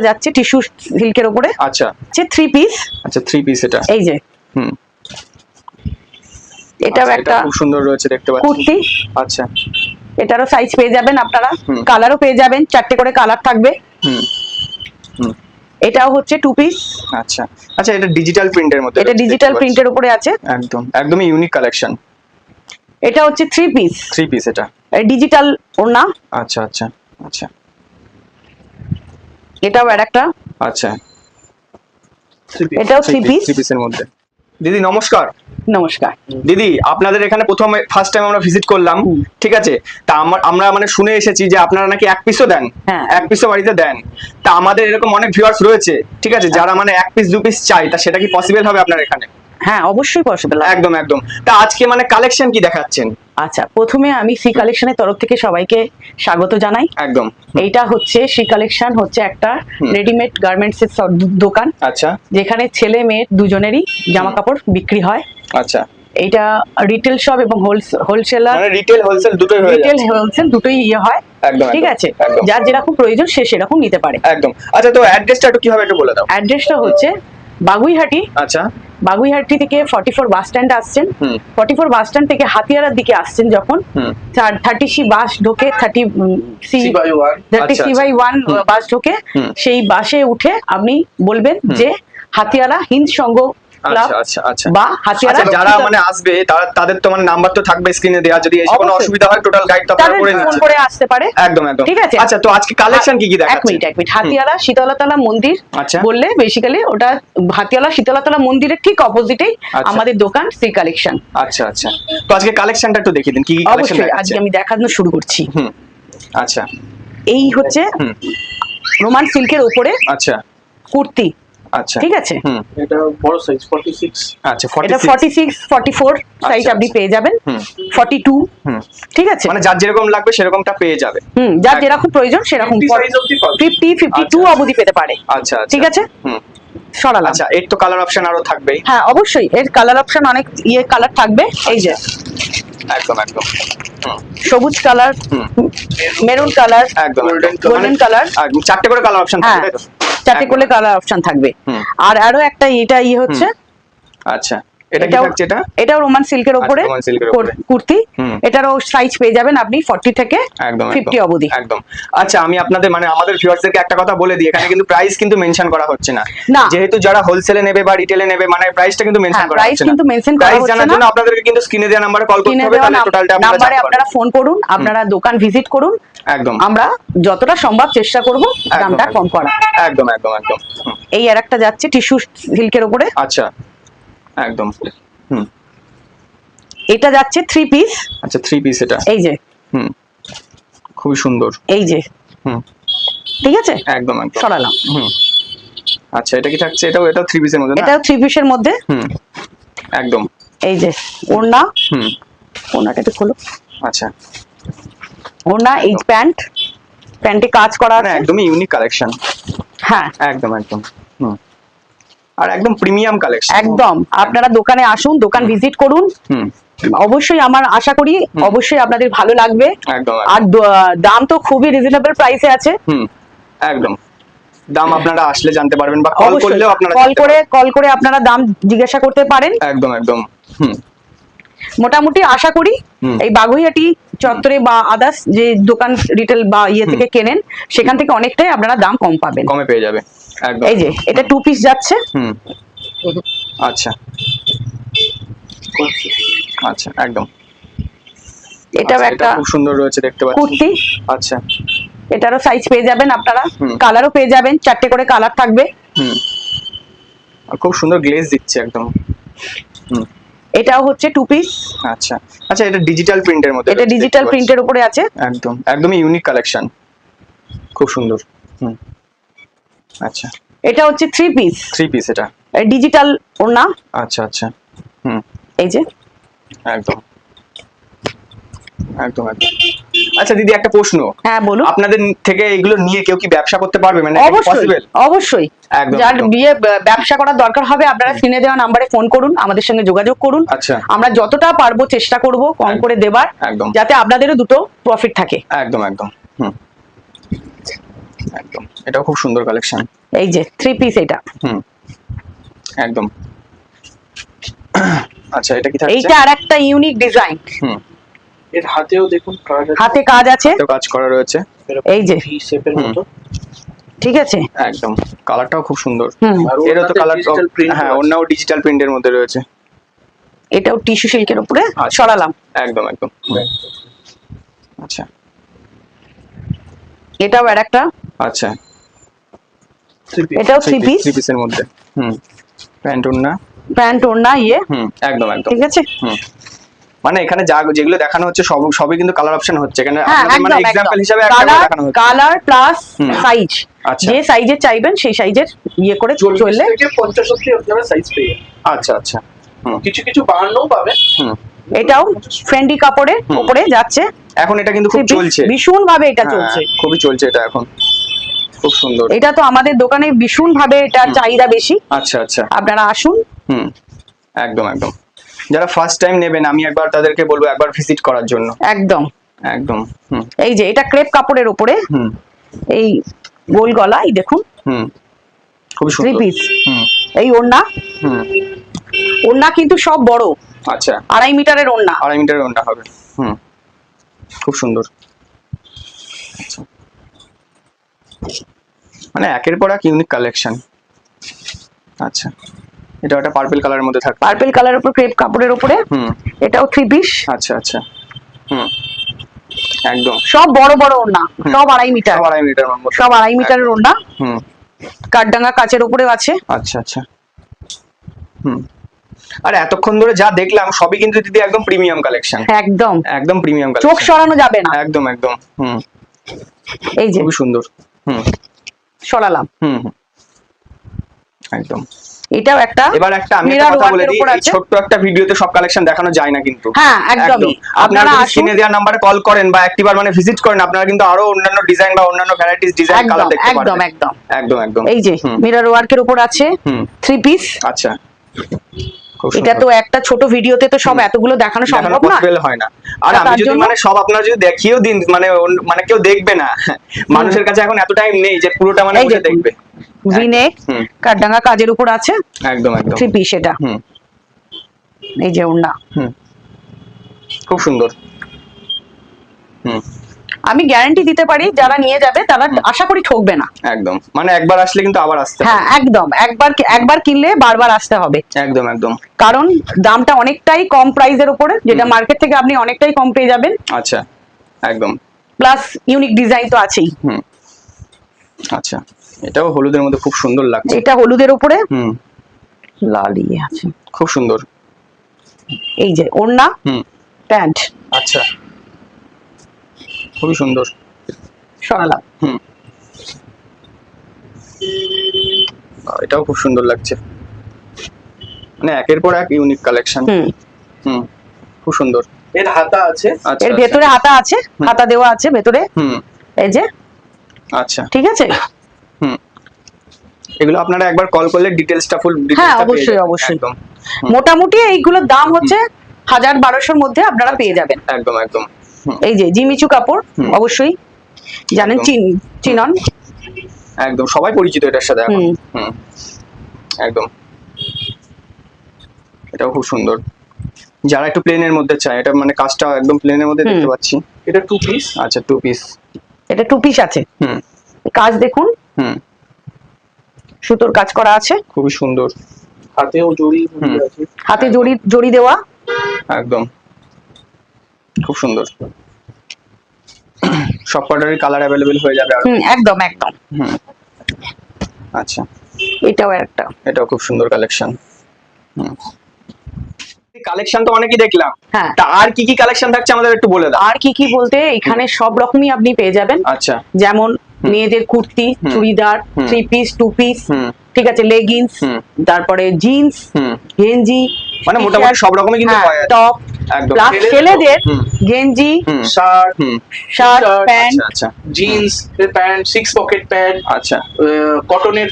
যাচ্ছে টিস্যু সিল্কের উপরে। আচ্ছা যে 3 পিস। আচ্ছা 3 পিস এটা। এই যে হুম এটাও একটা খুব সুন্দর রয়েছে দেখতে পাচ্ছি। কুর্তি। আচ্ছা এটারও সাইজ পেয়ে যাবেন আপনারা, হুম। কালারও পেয়ে যাবেন, 4টে করে কালার থাকবে। হুম হুম এটাও হচ্ছে 2 পিস। আচ্ছা আচ্ছা এটা ডিজিটাল প্রিন্টের মধ্যে। এটা ডিজিটাল প্রিন্টের উপরে আছে, একদমই ইউনিক কালেকশন। এটা হচ্ছে 3 পিস। 3 পিস এটা। ডিজিটাল ওড়না। আচ্ছা আচ্ছা আচ্ছা এটাও আরেকটা। আচ্ছা এটাও 3 পিস। 3 পিসের মধ্যে। দিদি নমস্কার। নমস্কার দিদি, আপনাদের এখানে ফার্স্ট টাইম আমরা ভিজিট করলাম, ঠিক আছে। তা আমরা মানে শুনে এসেছি যে আপনারা নাকি 1 পিসও দেন। হ্যাঁ। 1 পিসও বাড়িতে দেন। তা আমাদের এরকম অনেক ভিউয়ার্স রয়েছে, ঠিক আছে, যারা মানে 1 পিস 2 পিস চাই, তা সেটা কি পসিবল হবে আপনার এখানে? হ্যাঁ অবশ্যই পসিবল। একদম একদম। তা আজকে মানে কালেকশন কি দেখাচ্ছেন? আচ্ছা, প্রথমে আমি সি কালেকশনের তরফ থেকে সবাইকে স্বাগত জানাই। একদম। এইটা হচ্ছে সি কালেকশন, হচ্ছে একটা রেডিমেড গার্মেন্টস এর দোকান। আচ্ছা যেখানে ছেলে মেয়ে দুজনেরই জামা কাপড় বিক্রি হয়। আচ্ছা এইটা রিটেল শপ এবং হোলসেলার, মানে রিটেল হোলসেল দুটোই হয়ে রিটেল যাচ্ছে। হোলসেল দুটোই হয়। একদম ঠিক আছে, একদম যার যেরকম প্রয়োজন সে সেরকম নিতে পারে। একদম। আচ্ছা তো অ্যাড্রেসটা একটু কিভাবে একটু বলে দাও। অ্যাড্রেসটা হচ্ছে বাগুইহাটি। আচ্ছা বাগুইহাটি থেকে 44 বাস স্ট্যান্ড আসছেন। 44 বাস স্ট্যান্ড থেকে হাতিয়ারার দিকে আসছেন যখন, 30C বাস ঢোকে, 30C/1 বাস ঢোকে, সেই বাসে উঠে আপনি বলবেন যে হাতিয়ারা হিন্দ সংঘ ক্লাব। আচ্ছা আচ্ছা বা হাতিয়ারা যারা মানে আসবে তাদের তো মানে নাম্বার তো থাকবে স্ক্রিনে দেওয়া, যদি এই কোনো অসুবিধা হয় টোটাল গাইড তো আপনারা করে ফোন নিচ্ছেন। করে আসতে পারে। একদম একদম ঠিক আছে। আচ্ছা তো আজকে কালেকশন কি কি দেখাচ্ছেন? এক মিনিট হাতিয়ারা শীতলাতলা মন্দির আচ্ছা বললে বেসিক্যালি ওটা হাতিয়ারা শীতলাতলা মন্দিরের ঠিক অপোজিটেই আমাদের দোকান সি কালেকশন। আচ্ছা আচ্ছা তো আজকে কালেকশনটা একটু দেখিয়ে দিন, কি কি কালেকশন অবশ্যই দেখাচ্ছেন? আজকে আমি দেখানো শুরু করছি। আচ্ছা এই হচ্ছে রোমান সিল্কের উপরে আচ্ছা কুর্তি। আচ্ছা ঠিক আছে, এটা বড় সাইজ 46। আচ্ছা এটা 46 44 সাইজ আপনি পেয়ে যাবেন। 42। ঠিক আছে, মানে যার যেরকম লাগবে সেরকমটা পেয়ে যাবে। যার যেরকম প্রয়োজন সেরকম 50 52 অবধি পেতে পারে। আচ্ছা ঠিক আছে। সরালাম। আচ্ছা এর তো কালার অপশন আরো থাকবেই। হ্যাঁ অবশ্যই, এর কালার অপশন অনেক কালার থাকবে। এই যে একদম একদম সবুজ কালার, মেরুন কালার, একদম গোল্ডেন কালার, 4টে করে কালার অপশন থাকবে, তাই তো? 4টে করে কালার অপশন থাকবে। আর আরো একটা এটা হচ্ছে। আচ্ছা এটা কি থাকছে? এটাও রোমান সিল্কের উপরে কুর্তি। এটারও সাইজ পেয়ে যাবেন আপনি 40 থেকে 50 অবধি। একদম। আচ্ছা আমি আপনাদের মানে আমাদের ভিউয়ারদেরকে একটা কথা বলে দিই, এখানে কিন্তু প্রাইস কিন্তু মেনশন করা হচ্ছে না, যেহেতু যারা হোলসেলে নেবে বা রিটেলে নেবে মানে প্রাইসটা কিন্তু মেনশন করা হচ্ছে না। প্রাইস জানার জন্য আপনাদেরকে কিন্তু স্ক্রিনে দেওয়া নম্বরে কল করতে হবে, তাহলে টোটালটা নাম্বারে আপনারা ফোন করুন, আপনারা দোকান ভিজিট করুন। একদম আমরা যতটা সম্ভব চেষ্টা করব দামটা কম করা। একদম একদম একদম। এই আরেকটা যাচ্ছে টিস্যু সিল্কের উপরে। আচ্ছা একদম। এটা যাচ্ছে 3 পিস। আচ্ছা 3 পিস এটা। এই যে খুবই সুন্দর। এই যে ঠিক আছে একদম একদম সরালাম। আচ্ছা এটা কি থাকছে? এটাও 3 পিসের মধ্যে না? এটাও 3 পিসের মধ্যে। একদম। এই যে ওড়না, ওড়নাটা একটু খোলো। আচ্ছা ওড়না, এই প্যান্টে কাজ করা আছে, একদমই ইউনিক কালেকশন। হ্যাঁ একদম একদম। আর একদম প্রিমিয়াম কালেকশন। একদম। আপনারা দোকানে আসুন, দোকান ভিজিট করুন। অবশ্যই আমার আশা করি অবশ্যই আপনাদের ভালো লাগবে। আর দাম তো খুবই রিজনেবল প্রাইসে আছে। একদম। দাম আপনারা আসলে জানতে পারবেন বা কল করে আপনারা দাম জিজ্ঞাসা করতে পারেন। একদম একদম। মোটামুটি আশা করি এই বাগুইহাটি চত্বরে বা আদার্স যে দোকান রিটেল বা থেকে কেনেন সেখান থেকে অনেকটাই আপনারা দাম কম পাবেন, কমে পেয়ে যাবে। একদম। এই যে এটা 2 পিস যাচ্ছে। আচ্ছা আচ্ছা একদম। এটাও একটা খুব সুন্দর রয়েছে দেখতে পাচ্ছি কুর্তি। আচ্ছা এটারও সাইজ পেয়ে যাবেন আপনারা, কালারও পেয়ে যাবেন, 4টে করে কালার থাকবে। খুব সুন্দর গ্লেজ দিচ্ছে একদম। এটাও হচ্ছে 2 পিস। আচ্ছা আচ্ছা এটা ডিজিটাল প্রিন্টের মধ্যে। এটা ডিজিটাল প্রিন্টের উপরে আছে। একদম একদমই ইউনিক কালেকশন, খুব সুন্দর। আচ্ছা এটা হচ্ছে 3 পিস। 3 পিস এটা। ডিজিটাল ওড়না। আচ্ছা আচ্ছা। এই যে একদম একদম একদম। আচ্ছা দিদি একটা প্রশ্ন। হ্যাঁ বলুন। আপনাদের থেকে এগুলো নিয়ে কেউ কি ব্যবসা করতে পারবে? মানে পসিবল? অবশ্যই। যার ব্যবসা করার দরকার হবে আপনারা স্ক্রিনে দেওয়া নম্বরে ফোন করুন, আমাদের সঙ্গে যোগাযোগ করুন। আচ্ছা আমরা যতটা পারবো চেষ্টা করব কম করে দেবার, যাতে আপনাদেরও দুটো প্রফিট থাকে। একদম একদম। একদম এটাও খুব সুন্দর কালেকশন। এই যে 3 পিস এটা। একদম। আচ্ছা এটা কি থাকছে? এইটা আরেকটা ইউনিক ডিজাইন। এর হাতেও দেখুন কাজ আছে, হাতে কাজ আছে, তো কাজ করা রয়েছে এই যে ভি শেপের মতো। ঠিক আছে, একদম কালারটাও খুব সুন্দর। আর এরও তো কালার ডিজিটাল প্রিন্ট, হ্যাঁ অন্যও ডিজিটাল প্রিন্টের মধ্যে রয়েছে। এটাও টিস্যু সিল্কের উপরে সরালাম। একদম একদম। আচ্ছা এটাও আরেকটা, আচ্ছা এটাও 3 পিস, 3 পিসের মধ্যে। প্যান্ট ওড়না, প্যান্ট ওড়না ইয়ে। একদম একদম ঠিক আছে। মানে এখানে যেগুলো দেখানো হচ্ছে সবই কিন্তু কালার অপশন হচ্ছে এখানে, হ্যাঁ, আপনাদের মানে এক্সাম্পল হিসেবে একটা দেখানো হচ্ছে। কালার প্লাস সাইজ, আচ্ছা যে সাইজের চাইবেন সেই সাইজের ইয়ে করে 40 চললে। থেকে 50 অবধি আপনারা সাইজ পেয়ে যাবেন। আচ্ছা আচ্ছা। কিছু কিছু 52 পাবেন। এটাও ফ্রেন্ডি কাপড়ের উপরে যাচ্ছে এখন এটা কিন্তু খুব চলছে, ভীষণ ভাবে এটা চলছে, খুবই চলছে এটা এখন, খুব সুন্দর। এটা তো আমাদের দোকানে ভীষণ ভাবে এটার চাহিদা বেশি। আচ্ছা আচ্ছা, আপনারা আসুন। একদম একদম। যারা ফার্স্ট টাইম নেবেন আমি একবার তাদেরকে বলবো একবার ভিজিট করার জন্য। একদম একদম। এই যে এটা ক্রেপ কাপড়ের উপরে, এই গোল গলা, এই দেখুন খুব 3 সুন্দর পিস। এই ওড়না, ওড়না কিন্তু সব বড়। আচ্ছা 2.5 মিটারের ওড়না, 2.5 মিটারের ওড়না হবে। খুব সুন্দর। আচ্ছা মানে একের পর এক ইউনিক কালেকশন। আচ্ছা এটা একটা পার্পল কালারের মধ্যে থাকবে, পার্পল কালারের উপর ক্রেপ কাপড়ের উপরে। এটাও 3 পিস। আচ্ছা আচ্ছা। একদম সব বড় বড় ওড়না, সব 2.5 মিটার, সব 2.5 মিটার, সব 2.5 মিটারের ওড়না। কাঠডাঙ্গা কাচের উপরেও আছে। আচ্ছা আচ্ছা। আর এতক্ষণ ধরে যা দেখলাম সবই কিন্তু দিদি একদম প্রিমিয়াম কালেকশন, একদম একদম প্রিমিয়াম কালেকশন, চোখ সরানো যাবে না, একদম একদম। এই যে খুব সুন্দর। সরালাম। একদম। এটাও একটা। এবার একটা আমি একটা কথা বলে দিই, এই ছোট্ট একটা ভিডিওতে সব কালেকশন দেখানো যায় না কিন্তু। হ্যাঁ একদমই। আপনারা স্ক্রিনে দেওয়া নম্বরে কল করেন বা একবার মানে ভিজিট করেন, আপনারা কিন্তু আরো অন্যান্য ডিজাইন বা অন্যান্য ভ্যারাইটিস ডিজাইন কালার দেখতে পারবেন। একদম একদম একদম একদম। এই যে মিরর ওয়ার্কের উপর আছে 3 পিস। আচ্ছা এটা তো একটা ছোট ভিডিওতে তো সব এতগুলো দেখানো সম্ভব না, হয় না। আর আমি যদি মানে সব আপনারা যদি দেখিয়েও দিন মানে কেউ দেখবে না, মানুষের কাছে এখন এত টাইম নেই যে পুরোটা মানে বসে দেখবে। ভিনেক কাঠডাঙ্গা কাজের উপর আছে, একদম একদম 3 পিস এটা। এই যে ওড়না, খুব সুন্দর। আমি গ্যারান্টি দিতে পারি যারা নিয়ে যাবে তারা আশা করি ঠকবে না। একদম মানে একবার আসলে কিন্তু আবার আসতে হবে। হ্যাঁ একদম, একবার কিনলে বারবার আসতে হবে। একদম একদম। কারণ দামটা অনেকটাই কম প্রাইসের উপরে, যেটা মার্কেট থেকে আপনি অনেকটাই কম পেয়ে যাবেন। আচ্ছা একদম। প্লাস ইউনিক ডিজাইন তো আছেই। আচ্ছা এটাও হলুদের মধ্যে খুব সুন্দর লাগছে। এটা হলুদের উপরে লাল ইয়ে আছে, খুব সুন্দর। এই যে ওড়না, প্যান্ট। আচ্ছা খুবই সুন্দর। সরালাম। এটাও খুব সুন্দর লাগছে, মানে একের পর এক ইউনিক কালেকশন। খুব সুন্দর। এর হাতা আছে, এর ভেতরে হাতা আছে, হাতা দেওয়া আছে ভেতরে। এই যে আচ্ছা ঠিক আছে। এগুলো আপনারা একবার কল করলে ডিটেইলসটা ফুল হ্যাঁ অবশ্যই অবশ্যই। মোটামুটি এইগুলোর দাম হচ্ছে 1000-1200 মধ্যে আপনারা পেয়ে যাবেন। একদম একদম। এই যে জিমিচু কাপড়, অবশ্যই জানেন, চিনন, একদম সবাই পরিচিত এটার সাথে এখন। একদম। এটাও খুব সুন্দর। যারা একটু প্লেনের মধ্যে চায়, এটা মানে কাজটা একদম প্লেনের মধ্যে দেখতে পাচ্ছি। এটা 2 পিস। আচ্ছা 2 পিস। এটা 2 পিস আছে। কাজ দেখুন, সুতোর কাজ করা আছে, খুবই সুন্দর। হাতেও জড়ি আছে, হাতে জড়ি দেওয়া। একদম খুব সুন্দর। সব কটারই কালার অ্যাভেলেবেল হয়ে যাবে। একদম একদম। আচ্ছা এটাও একটা, এটাও খুব সুন্দর কালেকশন। কালেকশন তো অনেকই দেখলাম, হ্যাঁ আর কি কি কালেকশন থাকছে আমাদের একটু বলে দাও। আর কি কি বলতে, এখানে সব রকমই আপনি পেয়ে যাবেন। আচ্ছা যেমন মেয়েদের কুর্তি, চুড়িদার, 3 পিস, 2 পিস, ঠিক আছে, লেগিংস, তারপরে জিন্স, গেঞ্জি, মানে মোটামুটি সব রকমই কিন্তু পাওয়া যায়। টপ, একদম প্লাস ছেলেদের গেঞ্জি, শার্ট, শার্ট, প্যান্ট, আচ্ছা জিন্স প্যান্ট, 6 পকেট প্যান্ট, আচ্ছা কটনের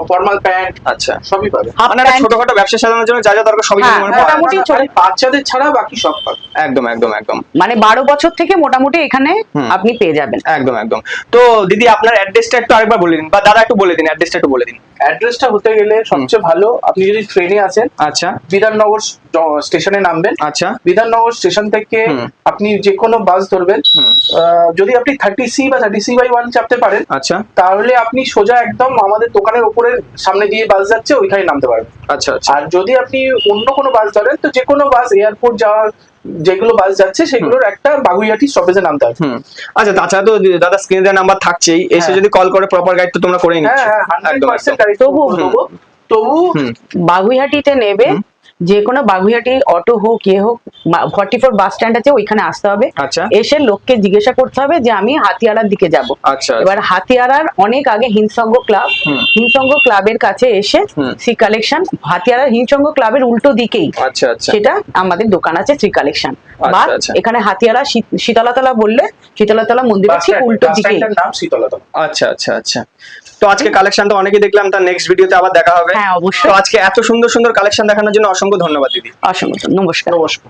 ফর্মাল প্যান্ট, আচ্ছা সবই পাবে। মানে একটা ছোটখাটো ব্যবসা সাজানোর জন্য যা যা দরকার সবই কিন্তু মানে পাওয়া মোটামুটি খালি বাচ্চাদের ছাড়া বাকি সব পাবে। একদম একদম একদম মানে 12 বছর থেকে মোটামুটি এখানে আপনি পেয়ে যাবেন। একদম একদম। তো দিদি আপনার অ্যাড্রেসটা একটু আরেকবার বলে দিন, বা দাদা একটু বলে দিন, অ্যাড্রেসটা একটু বলে দিন। অ্যাড্রেসটা হতে গেলে সবচেয়ে ভালো আপনি যদি ট্রেনে আসেন, আচ্ছা বিধাননগর স্টেশনে নামবেন। আচ্ছা বিধাননগর স্টেশন থেকে আপনি যে কোনো বাস ধরবেন। যদি আপনি 30C বা 30C/1 চাপতে পারেন, আচ্ছা তাহলে আপনি সোজা একদম আমাদের দোকানের উপরের সামনে দিয়ে বাস যাচ্ছে ওইখানে নামতে পারবেন। আচ্ছা আচ্ছা আর যদি আপনি অন্য কোনো বাস ধরেন, তো যে কোনো বাস এয়ারপোর্ট যাওয়ার যেগুলো বাস যাচ্ছে সেগুলোর একটা বাগুইহাটি স্টপেজে নামতে হবে। আচ্ছা তাছাড়া তো দাদা স্ক্রিনে দেওয়া নাম্বার থাকছেই, এসে যদি কল করে প্রপার গাইড তো তোমরা করে নিচ্ছ। হ্যাঁ 100% গাড়ি। তবু বাগুইহাটিতে নেবে, যে কোনো বাগুইহাটি অটো হোক হোক 44 বাস স্ট্যান্ড আছে, ওইখানে আসতে হবে। আচ্ছা এসে লোককে জিজ্ঞাসা করতে হবে যে আমি হাতিয়ারার দিকে যাব। আচ্ছা এবার হাতিয়ারার অনেক আগে হিমসঙ্গ ক্লাব, হিমসঙ্গ ক্লাবের কাছে এসে শ্রী কালেকশন, হাতিয়ারার হিমসঙ্গ ক্লাবের উল্টো দিকেই আচ্ছা আচ্ছা সেটা আমাদের দোকান আছে শ্রী কালেকশন। বা আচ্ছা। এখানে হাতিয়ারা শীতলাতলা বললে শীতলাতলা মন্দিরের ঠিক উল্টো দিকেই। নাম শীতলাতলা। আচ্ছা আচ্ছা আচ্ছা। তো আজকে কালেকশন তো অনেকই দেখলাম, তার নেক্সট ভিডিওতে আবার দেখা হবে। হ্যাঁ অবশ্যই। তো আজকে এত সুন্দর সুন্দর কালেকশন দেখানোর জন্য অসংখ্য ধন্যবাদ দিদি। অসংখ্য নমস্কার। নমস্কার।